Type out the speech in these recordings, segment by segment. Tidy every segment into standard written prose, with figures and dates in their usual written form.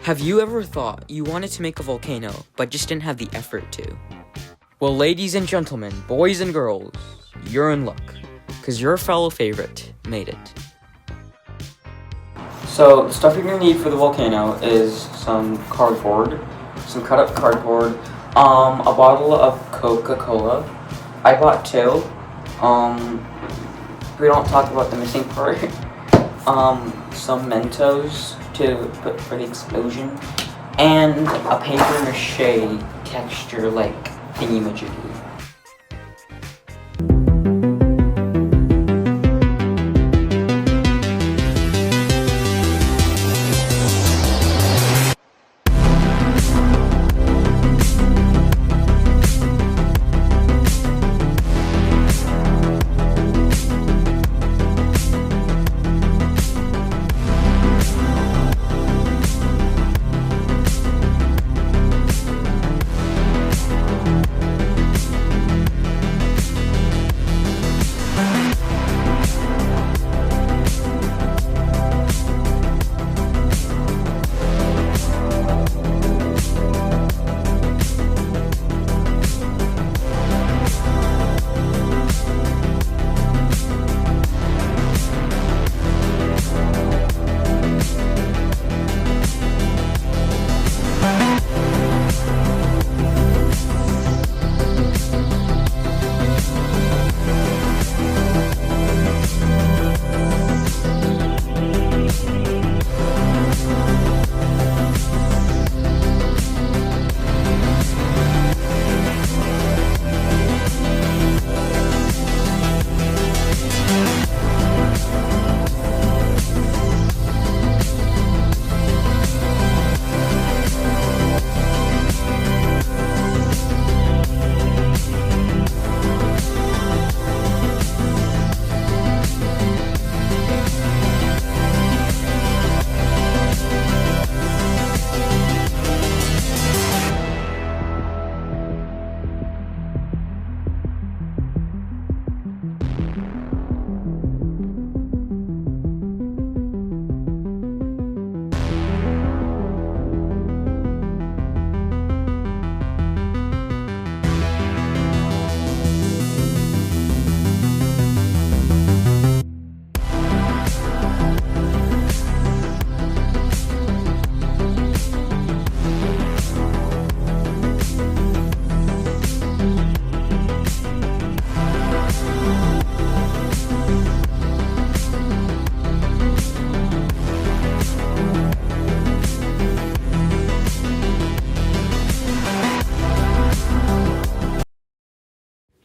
Have you ever thought you wanted to make a volcano, but just didn't have the effort to? Well, ladies and gentlemen, boys and girls, you're in luck, because your fellow favorite made it. So, the stuff you're going to need for the volcano is some cardboard, some cut up cardboard, a bottle of Coca-Cola. I bought 2. We don't talk about the missing part. Some Mentos to put for the explosion, and a paper mache texture like thingy-majiggy.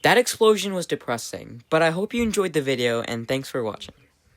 That explosion was depressing, but I hope you enjoyed the video and thanks for watching.